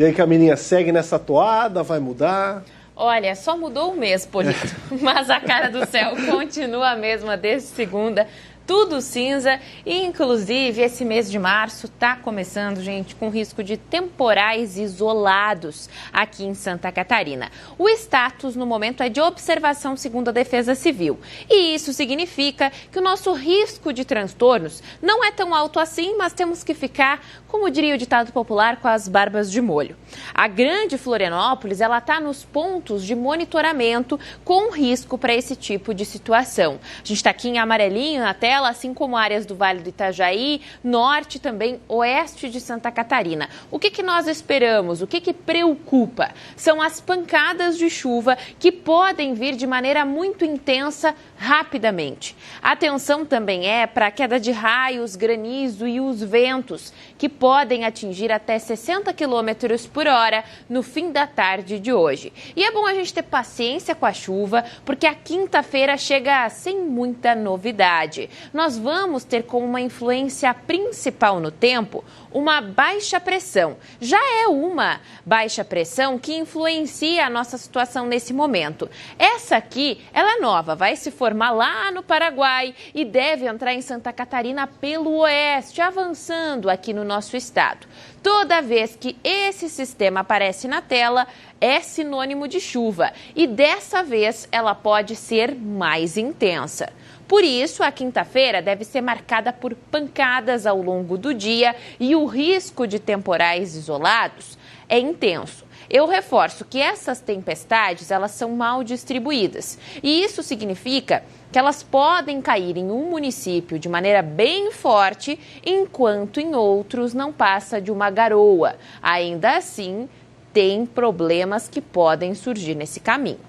E aí, Camilinha, segue nessa toada? Vai mudar? Olha, só mudou o mês, Polito, mas a cara do céu continua a mesma desde segunda. Tudo cinza e, inclusive, esse mês de março está começando, gente, com risco de temporais isolados aqui em Santa Catarina. O status, no momento, é de observação segundo a Defesa Civil. E isso significa que o nosso risco de transtornos não é tão alto assim, mas temos que ficar, como diria o ditado popular, com as barbas de molho. A Grande Florianópolis, ela está nos pontos de monitoramento com risco para esse tipo de situação. A gente está aqui em amarelinho na tela, assim como áreas do Vale do Itajaí, norte e também oeste de Santa Catarina. O que nós esperamos? O que preocupa? São as pancadas de chuva que podem vir de maneira muito intensa rapidamente. Atenção também é para a queda de raios, granizo e os ventos, que podem atingir até 60 km por hora no fim da tarde de hoje. E é bom a gente ter paciência com a chuva, porque a quinta-feira chega sem muita novidade. Nós vamos ter como uma influência principal no tempo uma baixa pressão. Já é uma baixa pressão que influencia a nossa situação nesse momento. Essa aqui, ela é nova, vai se formar lá no Paraguai e deve entrar em Santa Catarina pelo oeste, avançando aqui no nosso estado. Toda vez que esse sistema aparece na tela, é sinônimo de chuva e dessa vez ela pode ser mais intensa. Por isso, a quinta-feira deve ser marcada por pancadas ao longo do dia e o risco de temporais isolados é intenso. Eu reforço que essas tempestades, elas são mal distribuídas e isso significa que elas podem cair em um município de maneira bem forte, enquanto em outros não passa de uma garoa. Ainda assim, tem problemas que podem surgir nesse caminho.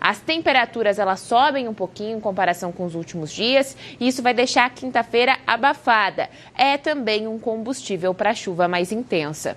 As temperaturas elas sobem um pouquinho em comparação com os últimos dias e isso vai deixar a quinta-feira abafada. É também um combustível para a chuva mais intensa.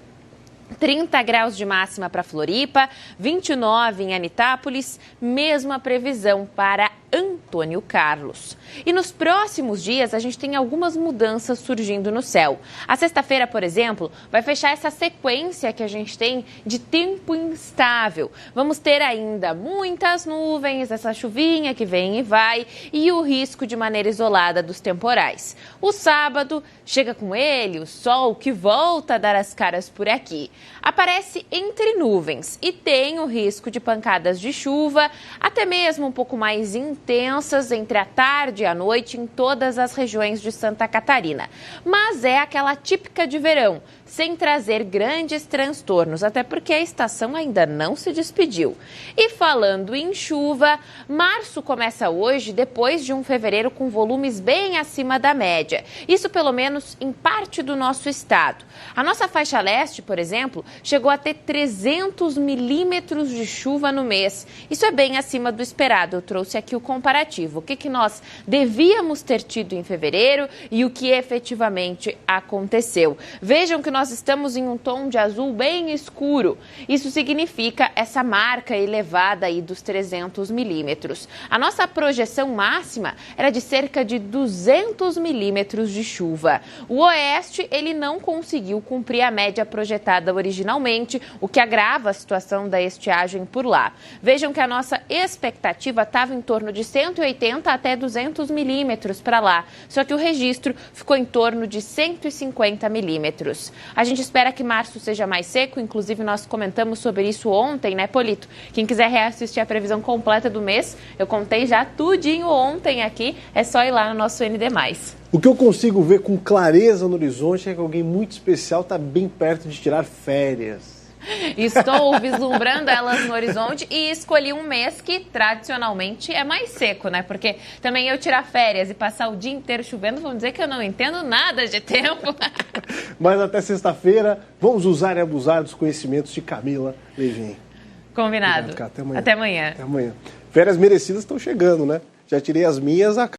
30 graus de máxima para Floripa, 29 em Anitápolis, mesma previsão para Antônio Carlos. E nos próximos dias a gente tem algumas mudanças surgindo no céu. A sexta-feira, por exemplo, vai fechar essa sequência que a gente tem de tempo instável. Vamos ter ainda muitas nuvens, essa chuvinha que vem e vai e o risco de maneira isolada dos temporais. O sábado chega com ele o sol que volta a dar as caras por aqui. Aparece entre nuvens e tem o risco de pancadas de chuva, até mesmo um pouco mais intensas entre a tarde e a noite em todas as regiões de Santa Catarina. Mas é aquela típica de verão, sem trazer grandes transtornos, até porque a estação ainda não se despediu. E falando em chuva, março começa hoje depois de um fevereiro com volumes bem acima da média. Isso pelo menos em parte do nosso estado. A nossa faixa leste, por exemplo, chegou a ter 300 milímetros de chuva no mês. Isso é bem acima do esperado. Eu trouxe aqui o comparativo. O que nós devíamos ter tido em fevereiro e o que efetivamente aconteceu. Vejam que nós estamos em um tom de azul bem escuro. Isso significa essa marca elevada aí dos 300 milímetros. A nossa projeção máxima era de cerca de 200 milímetros de chuva. O oeste, ele não conseguiu cumprir a média projetada originalmente, o que agrava a situação da estiagem por lá. Vejam que a nossa expectativa estava em torno de 180 até 200 milímetros para lá, só que o registro ficou em torno de 150 milímetros. A gente espera que março seja mais seco, inclusive nós comentamos sobre isso ontem, né, Polito? Quem quiser reassistir a previsão completa do mês, eu contei já tudinho ontem aqui, é só ir lá no nosso ND+. O que eu consigo ver com clareza no horizonte é que alguém muito especial está bem perto de tirar férias. Estou vislumbrando elas no horizonte e escolhi um mês que tradicionalmente é mais seco, né? Porque também eu tirar férias e passar o dia inteiro chovendo, vão dizer que eu não entendo nada de tempo. Mas até sexta-feira, vamos usar e abusar dos conhecimentos de Camila Levin. Combinado. Obrigado, até amanhã. Até amanhã. Até amanhã. Férias merecidas estão chegando, né? Já tirei as minhas,